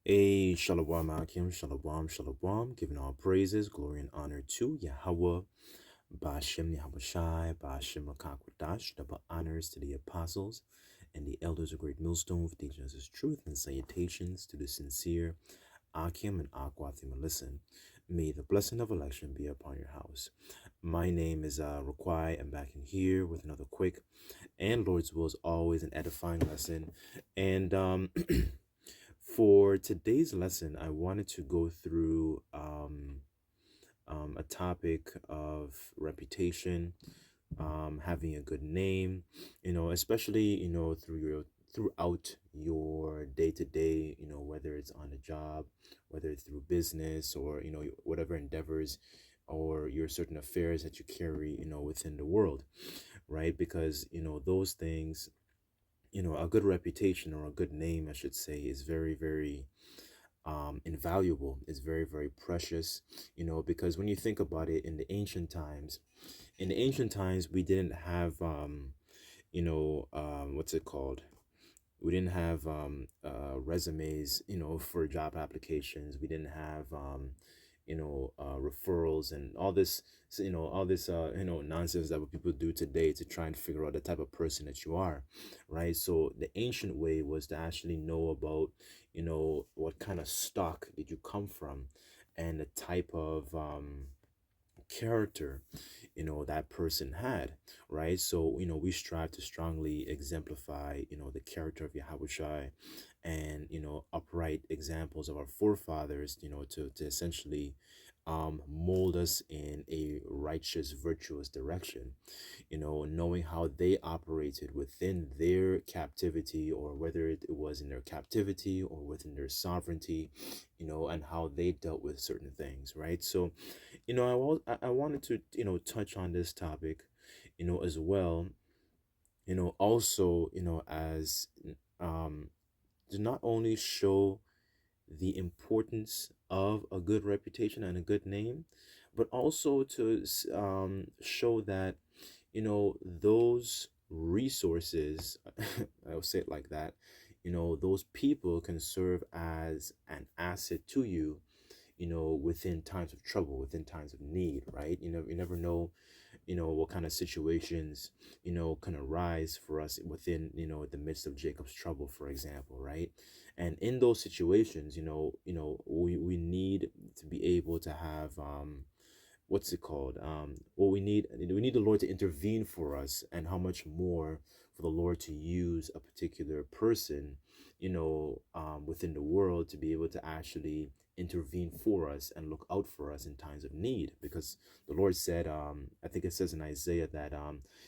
A Shalom Akim, Shalom, Shalom, giving all praises, glory, and honor to Yahweh, Ba'ashem Yahweh Shai, Ba'ashem Rakakwadash, double honors to the apostles and the elders of Great Millstone for teaching us his truth, and salutations to the sincere Akim and Akwathim listen. May the blessing of election be upon your house. My name is Raquai. I'm back in here with another quick and Lord's will is always an edifying lesson. And for today's lesson, I wanted to go through a topic of reputation, having a good name, especially, throughout your day to day, whether it's on a job, whether it's through business or, whatever endeavors or your certain affairs that you carry, within the world, right? Because, those things, a good reputation or a good name, I should say, is very, very invaluable. It's very, very precious, because when you think about it in the ancient times, we didn't have, what's it called? We didn't have resumes, for job applications. We didn't have, referrals and all this, nonsense that what people do today to try and figure out the type of person that you are, right? So the ancient way was to actually know about, what kind of stock did you come from, and the type of character that person had, right? So we strive to strongly exemplify the character of Yahweh, and upright examples of our forefathers, to essentially mold us in a righteous, virtuous direction, knowing how they operated within their captivity, or whether it was in their captivity or within their sovereignty, and how they dealt with certain things, right? So I wanted to touch on this topic, as well, also, as um to not only show the importance of a good reputation and a good name, but also to show that those resources, I'll say it like that, those people can serve as an asset to you, within times of trouble, within times of need, right? You never know, what kind of situations, can arise for us within, the midst of Jacob's trouble, for example, right? And in those situations, we need to be able to have, what's it called? What we need the Lord to intervene for us, and how much more for the Lord to use a particular person, within the world, to be able to actually intervene for us and look out for us in times of need. Because the Lord said, I think it says in Isaiah that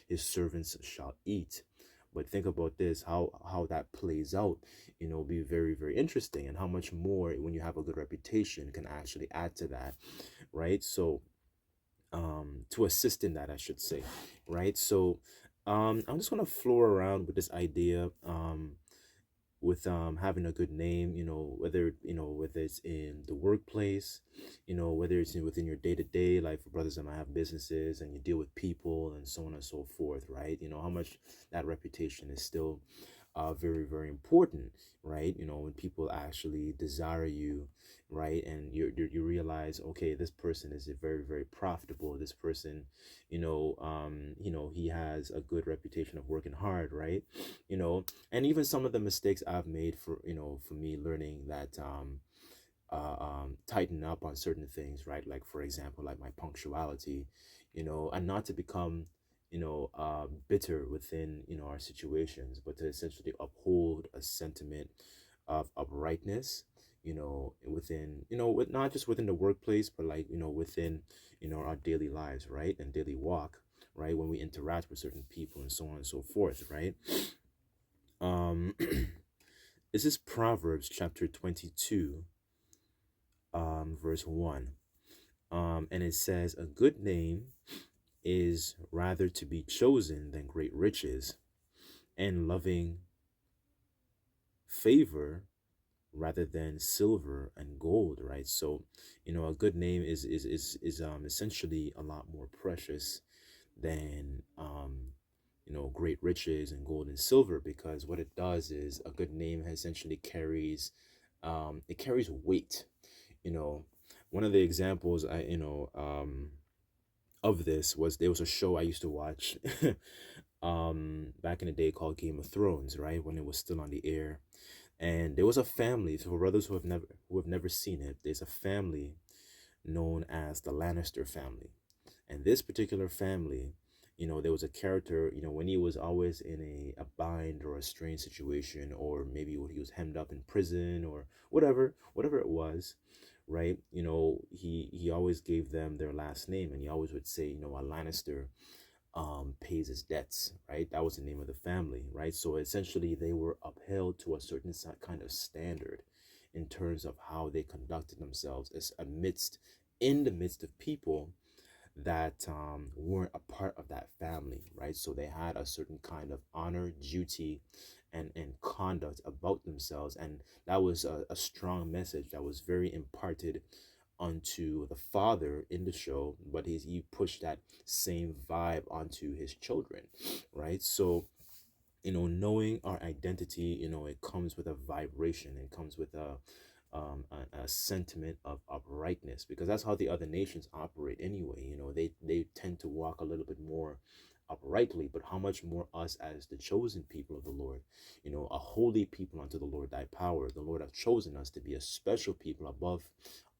his servants shall eat. But think about this, how that plays out, be very, very interesting, and how much more when you have a good reputation can actually add to that, right? So to assist in that, I should say, right? So I'm just gonna floor around with this idea, with having a good name, whether it's in the workplace, whether it's within your day-to-day, like for brothers that might have businesses and you deal with people and so on and so forth, right? How much that reputation is still very, very important, right? When people actually desire you, right? And you realize, okay, this person is very, very profitable. This person, he has a good reputation of working hard, right? And even some of the mistakes I've made, for me, learning that tighten up on certain things, right? Like, for example, like my punctuality, and not to become, bitter within, our situations, but to essentially uphold a sentiment of uprightness, within, with not just within the workplace, but like, within, our daily lives, right? And daily walk, right? When we interact with certain people and so on and so forth, right? Um, this is Proverbs chapter 22, verse 1. And it says, a good name is rather to be chosen than great riches, and loving favor rather than silver and gold, right? So, a good name is essentially a lot more precious than great riches and gold and silver, because what it does is a good name essentially carries it carries weight. You know, one of the examples of this was there was a show I used to watch back in the day called Game of Thrones, right? When it was still on the air. And there was a family, so for brothers who have never seen it, there's a family known as the Lannister family. And this particular family, there was a character, when he was always in a bind or a strange situation, or maybe when he was hemmed up in prison or whatever it was, right? He always gave them their last name, and he always would say, a Lannister pays his debts, right? That was the name of the family, right? So essentially they were upheld to a certain kind of standard in terms of how they conducted themselves as in the midst of people that weren't a part of that family, right? So they had a certain kind of honor, duty, and conduct about themselves. And that was a strong message that was very imparted onto the father in the show, but he pushed that same vibe onto his children, right? So knowing our identity, it comes with a vibration. It comes with a sentiment of uprightness, because that's how the other nations operate anyway. They tend to walk a little bit more uprightly, but how much more us as the chosen people of the Lord, a holy people unto the Lord thy power. The Lord hath chosen us to be a special people above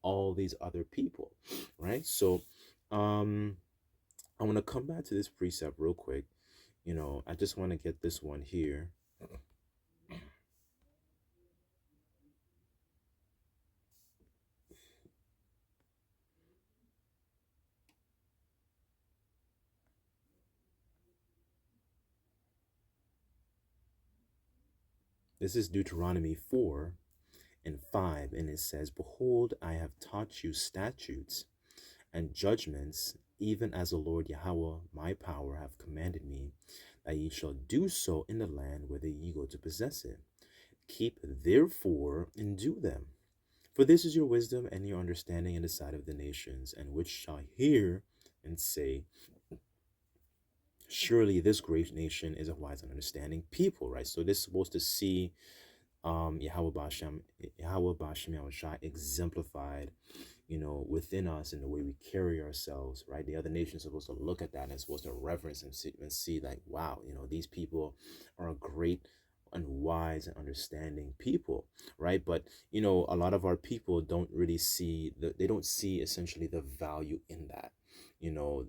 all these other people, right? So I want to come back to this precept real quick. I just want to get this one here. This is Deuteronomy 4 and 5, and it says, Behold, I have taught you statutes and judgments, even as the Lord Yahweh my power hath commanded me, that ye shall do so in the land whither ye go to possess it. Keep therefore and do them. For this is your wisdom and your understanding in the sight of the nations, and which shall hear and say, Surely this great nation is a wise and understanding people, right? So this is supposed to see Yahweh Bashem Yahushua exemplified, within us in the way we carry ourselves, right? The other nations are supposed to look at that and supposed to reverence and see like, wow, these people are a great and wise and understanding people, right? But a lot of our people don't really they don't see essentially the value in that.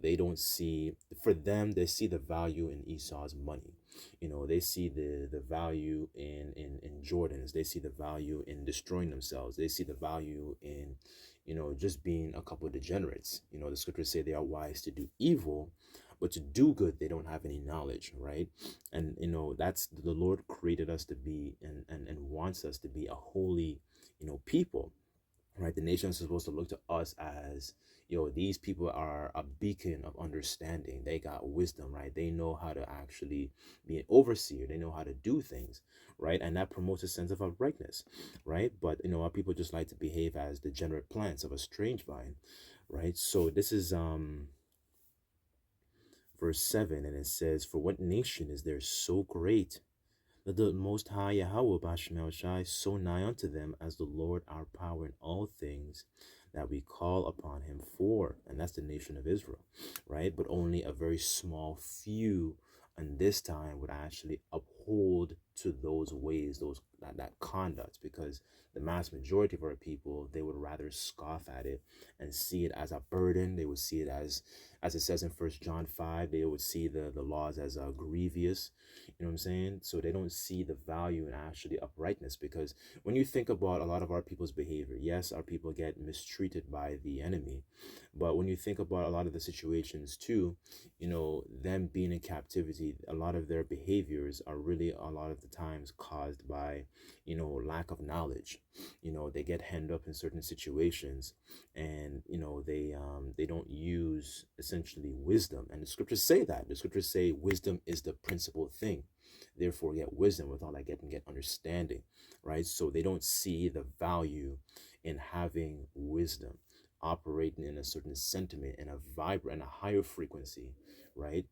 They don't see, for them, they see the value in Esau's money. They see the value in Jordans. They see the value in destroying themselves. They see the value in just being a couple of degenerates. The scriptures say they are wise to do evil, but to do good they don't have any knowledge, right? And that's the Lord created us to be, and wants us to be a holy people, right? The nations are supposed to look to us as, these people are a beacon of understanding. They got wisdom, right? They know how to actually be an overseer. They know how to do things, right? And that promotes a sense of uprightness, right? But our people just like to behave as degenerate plants of a strange vine, right? So this is verse 7, and it says, For what nation is there so great that the Most High Yahweh Bashmel Shai so nigh unto them as the Lord our power in all things that we call upon him for? And that's the nation of Israel, right? But only a very small few and this time would actually uphold to those ways, that conduct, because the mass majority of our people, they would rather scoff at it and see it as a burden. They would see it as it says in First John 5, they would see the laws as grievous. You know what I'm saying? So they don't see the value in actually uprightness, because when you think about a lot of our people's behavior, yes, our people get mistreated by the enemy, but when you think about a lot of the situations too, them being in captivity, a lot of their behaviors are really a lot of the times caused by, lack of knowledge. They get hemmed up in certain situations, and they don't use essentially wisdom. And the scriptures say that. The scriptures say wisdom is the principal thing. Therefore get wisdom. With all I get, and get understanding, right? So they don't see the value in having wisdom, operating in a certain sentiment and a vibrant and a higher frequency, right?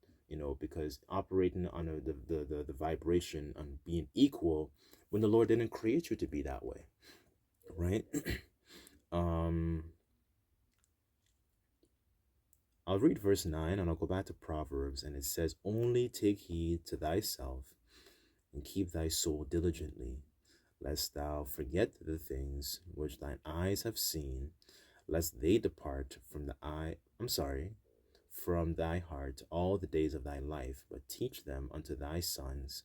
Because operating on the vibration and being equal, when the Lord didn't create you to be that way. right? um, I'll read verse 9 and I'll go back to Proverbs, and it says, "Only take heed to thyself and keep thy soul diligently, lest thou forget the things which thine eyes have seen, lest they depart from from thy heart all the days of thy life, but teach them unto thy sons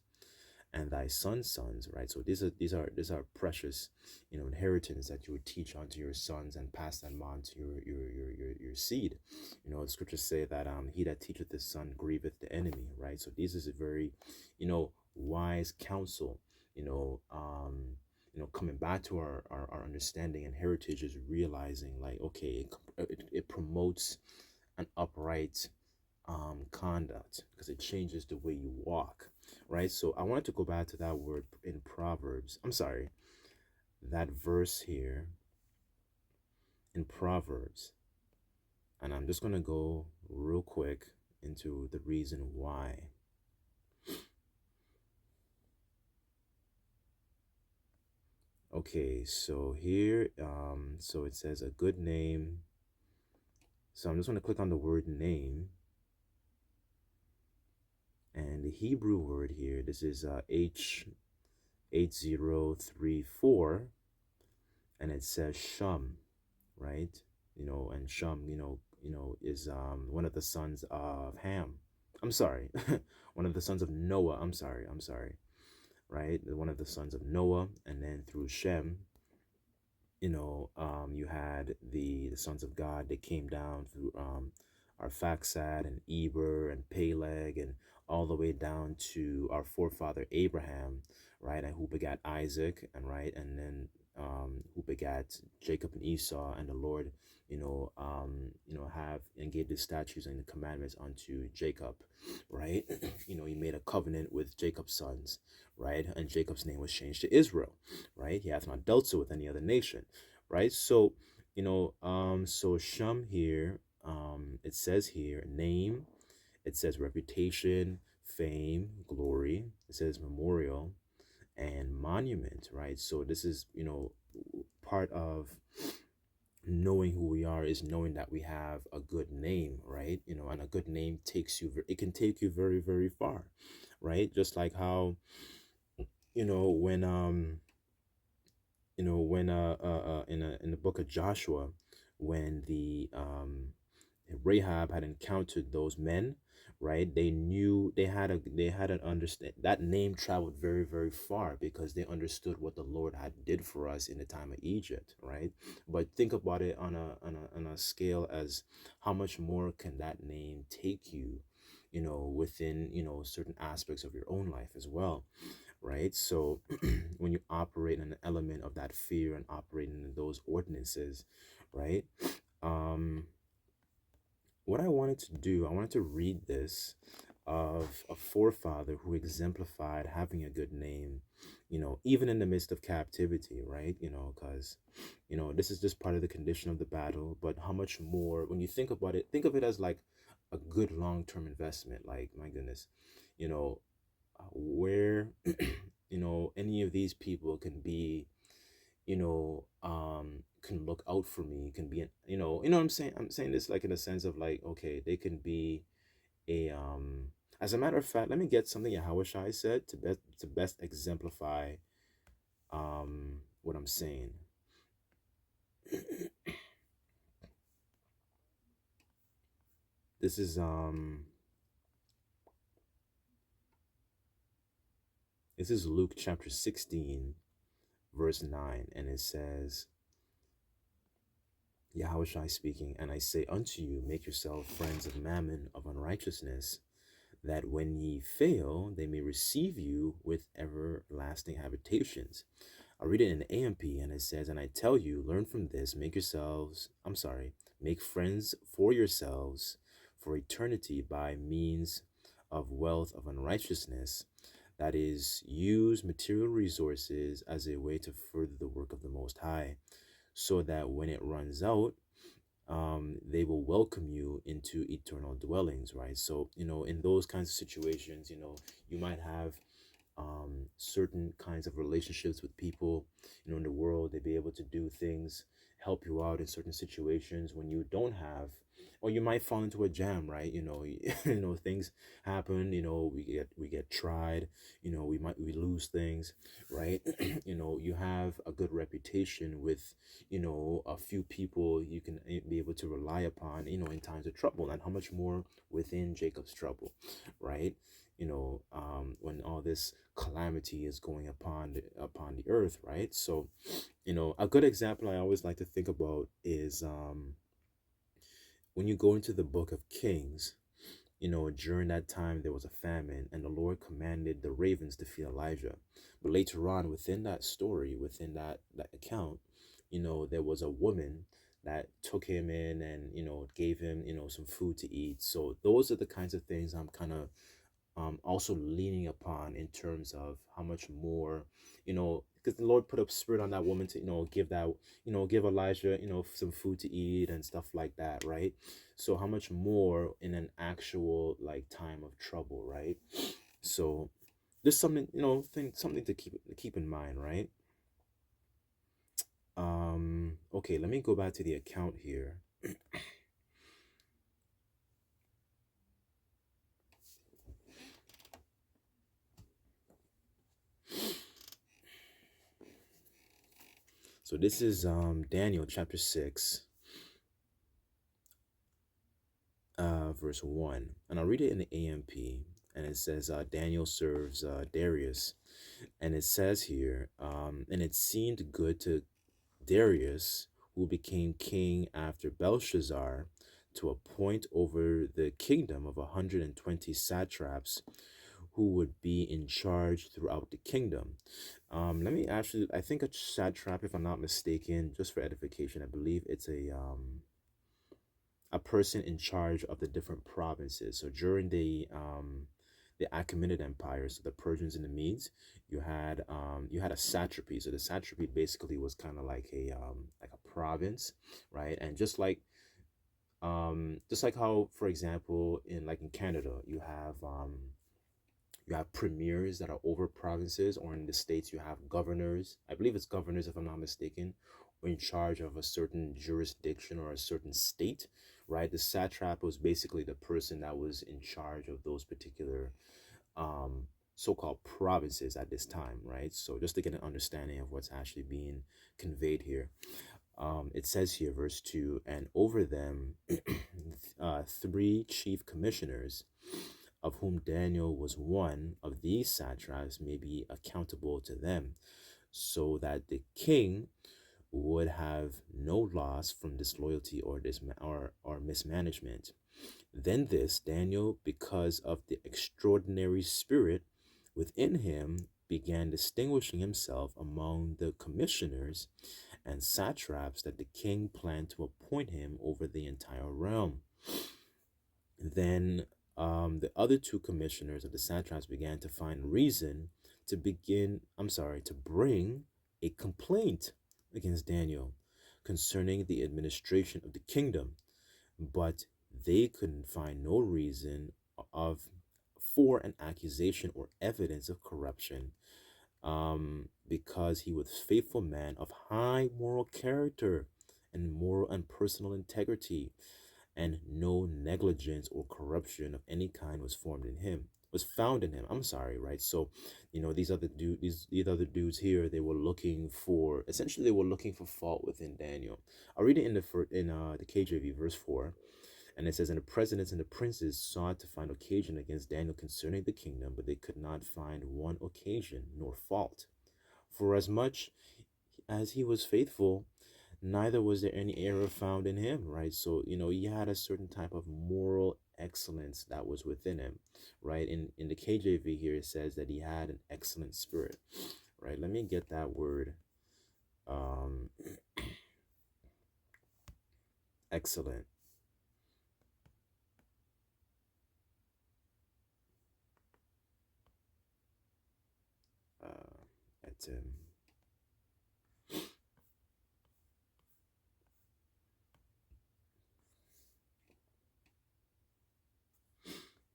and thy sons' sons." Right. So these are precious, inheritance that you would teach unto your sons and pass them on to your seed. The scriptures say that he that teacheth his son grieveth the enemy. Right. So this is a very, wise counsel. Coming back to our understanding and heritage is realizing, like, okay, it promotes an upright conduct, because it changes the way you walk, right? So I wanted to go back to that word in Proverbs. I'm sorry, that verse here in Proverbs. And I'm just going to go real quick into the reason why. Okay, so here, so it says a good name. So I'm just going to click on the word name. And the Hebrew word here, this is H8034, and it says shum, right? And Shum, is one of the sons of Ham. I'm sorry, one of the sons of Noah. I'm sorry, right? One of the sons of Noah, and then through Shem, you had the sons of God. They came down through Arphaxad and Eber and Peleg, and all the way down to our forefather Abraham, right? And who begat Isaac, and right, and then who begat Jacob and Esau, and the Lord, have and gave the statutes and the commandments unto Jacob, right? He made a covenant with Jacob's sons, right? And Jacob's name was changed to Israel, right? He hath not dealt so with any other nation, right? So, so Shem here, it says here, name, it says reputation, fame, glory, it says memorial, and monument, right? So this is, part of knowing who we are, is knowing that we have a good name, right? And a good name it can take you very, very far, right? Just like how, you know, when, in the book of Joshua, when the Rahab had encountered those men, right? They knew they had an understand that name traveled very, very far, because they understood what the Lord had did for us in the time of Egypt, right? But think about it on a scale as how much more can that name take you, within, certain aspects of your own life as well, right? So when you operate in an element of that fear and operating in those ordinances, right? Um, what I wanted to do, I wanted to read this of a forefather who exemplified having a good name, even in the midst of captivity, right? Because, this is just part of the condition of the battle, but how much more, when you think about it, think of it as like a good long-term investment. Like, my goodness, you know, where, any of these people can be, can look out for me, can be, what I'm saying? I'm saying this like in a sense of like, okay, they can be a, as a matter of fact, let me get something Yahushua said to best exemplify, what I'm saying. This is, Luke chapter 16, verse 9, and it says, Yahushua speaking, "And I say unto you, make yourselves friends of mammon, of unrighteousness, that when ye fail, they may receive you with everlasting habitations." I read it in the AMP, and it says, "And I tell you, learn from this, make friends for yourselves for eternity by means of wealth of unrighteousness, that is, use material resources as a way to further the work of the Most High, so that when it runs out, they will welcome you into eternal dwellings," right? So, in those kinds of situations, you might have certain kinds of relationships with people, in the world. They be able to do things, help you out in certain situations when you don't have, or you might fall into a jam, right? Things happen. We get tried. We lose things, right? You have a good reputation with, a few people you can be able to rely upon, in times of trouble, and how much more within Jacob's trouble, right? When all this calamity is going upon the earth, right? So, a good example I always like to think about is when you go into the book of Kings. During that time there was a famine, and the Lord commanded the ravens to feed Elijah. But later on, within that story, within that account, there was a woman that took him in and gave him some food to eat. So those are the kinds of things I'm kind of also leaning upon in terms of how much more, because the Lord put a spirit on that woman to, give Elijah, some food to eat and stuff like that, right? So how much more in an actual like time of trouble, right? So there's something, something to keep in mind, right? Okay, let me go back to the account here. So this is Daniel chapter 6, verse 1. And I'll read it in the AMP. And it says, Daniel serves Darius. And it says here, and it seemed good to Darius, who became king after Belshazzar, to appoint over the kingdom of 120 satraps who would be in charge throughout the kingdom. Let me actually, I think a satrap, if I'm not mistaken, just for edification, I believe it's a person in charge of the different provinces. So during the Achaemenid Empire, so the Persians and the Medes, you had a satrapy. So the satrapy basically was kind of like a province, right? And just like how, for example, in Canada, you have premiers that are over provinces, or in the states you have governors. I believe it's governors, if I'm not mistaken, or in charge of a certain jurisdiction or a certain state, right? The satrap was basically the person that was in charge of those particular so-called provinces at this time, right? So just to get an understanding of what's actually being conveyed here, it says here, verse 2, and over them three chief commissioners, of whom Daniel was one of these satraps, may be accountable to them, so that the king would have no loss from disloyalty or mismanagement. Then this Daniel, because of the extraordinary spirit within him, began distinguishing himself among the commissioners and satraps, that the king planned to appoint him over the entire realm. Then the other two commissioners of the satraps began to find reason to bring a complaint against Daniel concerning the administration of the kingdom, but they couldn't find no reason of for an accusation or evidence of corruption, because he was a faithful man of high moral character and moral and personal integrity, and no negligence or corruption of any kind was found in him. I'm sorry, right? So, these other dudes here, they were looking for, essentially they were looking for fault within Daniel. I'll read it in the KJV, verse 4. And it says, and the presidents and the princes sought to find occasion against Daniel concerning the kingdom, but they could not find one occasion nor fault. For as much as he was faithful, neither was there any error found in him, right? So, he had a certain type of moral excellence that was within him, right? In the KJV here, it says that he had an excellent spirit, right? Let me get that word, um, excellent. At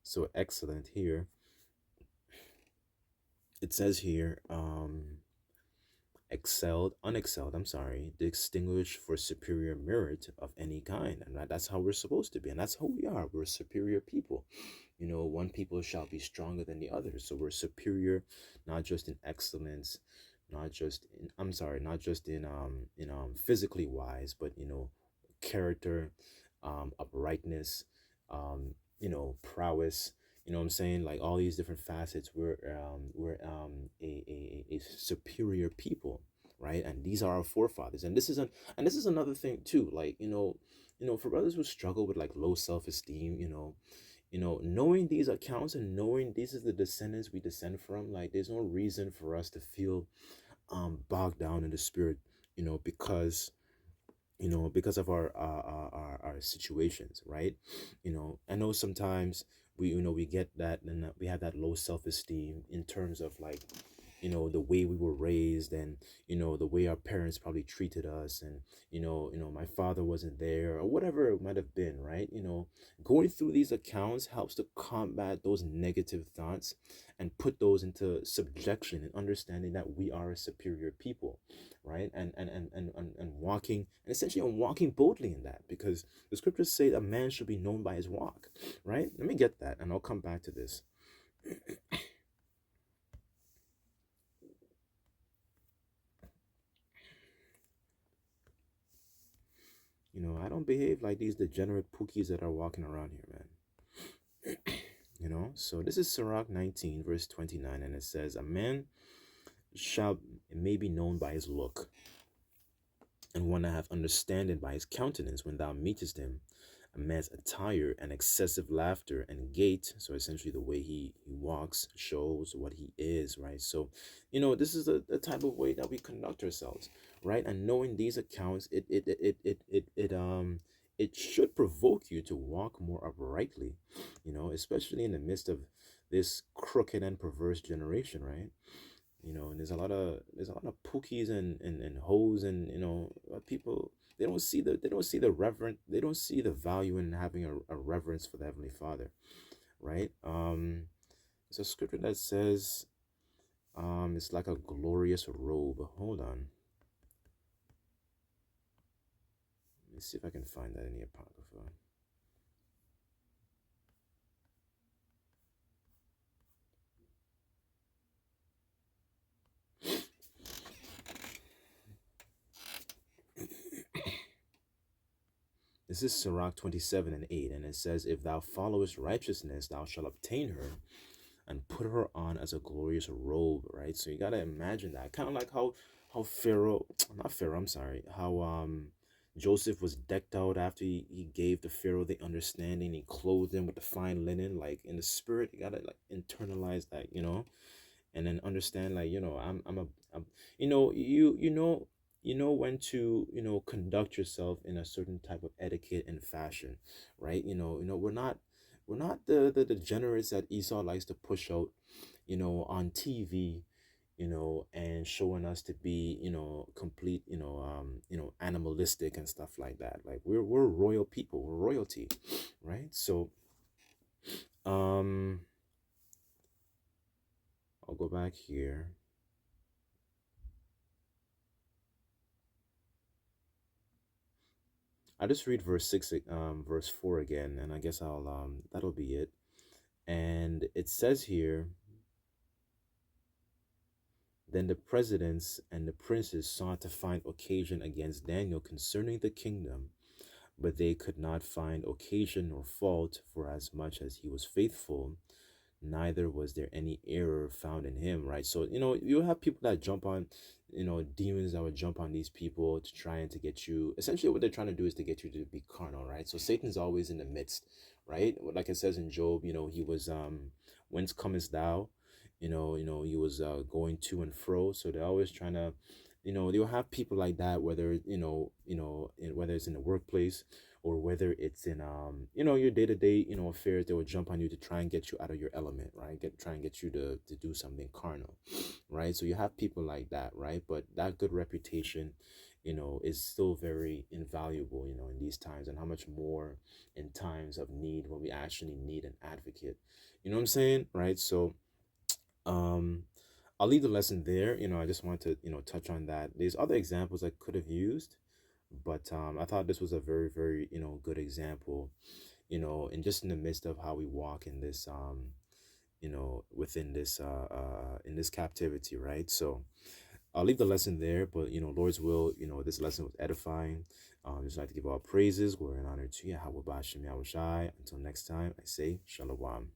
So excellent here It says here, excelled, unexcelled, I'm sorry, distinguished for superior merit of any kind. And that's how we're supposed to be. And that's who we are. We're superior people. One people shall be stronger than the other. So we're superior, not just in excellence, not just in, I'm sorry, not just in physically wise, but character, uprightness, prowess. You know what I'm saying? Like all these different facets, we're a superior people, right? And these are our forefathers. And this is another thing too. Like for brothers who struggle with like low self esteem, knowing these accounts and knowing these is the descendants we descend from, like there's no reason for us to feel bogged down in the spirit, because because of our situations, right? I know sometimes we get that, and that we have that low self-esteem in terms of like the way we were raised, and the way our parents probably treated us, and my father wasn't there or whatever it might have been, right? Going through these accounts helps to combat those negative thoughts and put those into subjection, and understanding that we are a superior people, right? And walking, and essentially I'm walking boldly in that, because the scriptures say a man should be known by his walk, right? Let me get that, and I'll come back to this. I don't behave like these degenerate pookies that are walking around here, man. So this is Sirach 19, verse 29, and it says, a man shall may be known by his look, and one that hath understanding by his countenance when thou meetest him. A man's attire and excessive laughter and gait, so essentially the way he walks shows what he is, right? So this is the type of way that we conduct ourselves, right? And knowing these accounts, it should provoke you to walk more uprightly, especially in the midst of this crooked and perverse generation, right? And there's a lot of pookies and hoes, and people, they don't see the reverent, they don't see the value in having a reverence for the Heavenly Father, right? It's a scripture that says it's like a glorious robe. Hold on, let me see if I can find that in the Apocrypha. This is Sirach 27 and 8, and it says, if thou followest righteousness, thou shalt obtain her and put her on as a glorious robe, right? So you gotta imagine that, kind of like how Pharaoh, not Pharaoh, I'm sorry, how Joseph was decked out after he gave the Pharaoh the understanding. He clothed him with the fine linen, like in the spirit. You gotta like internalize that, and then understand, like I'm you know when to conduct yourself in a certain type of etiquette and fashion, right? We're not the degenerates that Esau likes to push out on TV, and showing us to be complete, animalistic and stuff like that. Like we're royal people, we're royalty, right? So um I'll go back here. I just read verse 6, verse 4 again, and I guess that'll be it. And it says here, then the presidents and the princes sought to find occasion against Daniel concerning the kingdom, but they could not find occasion or fault, for as much as he was faithful, neither was there any error found in him, right? So you have people that jump on, demons that would jump on these people to try and to get you, essentially what they're trying to do is to get you to be carnal, right? So Satan's always in the midst, right? Like it says in Job, he was whence comest thou, he was going to and fro. So they're always trying to, they'll have people like that, whether whether it's in the workplace, or whether it's in your day-to-day affairs. They will jump on you to try and get you out of your element, right? Try and get you to do something carnal, right? So you have people like that, right? But that good reputation is still very invaluable, in these times, and how much more in times of need, when we actually need an advocate, you know what I'm saying, right? So um I'll leave the lesson there. I just want to, touch on that. There's other examples I could have used, but I thought this was a very, very, good example, and just in the midst of how we walk in this, within this, in this captivity, right? So I'll leave the lesson there, but, Lord's will, this lesson was edifying. Just like to give all praises, glory, and honor to Yahweh Bashem Yahushai. Until next time, I say Shalom.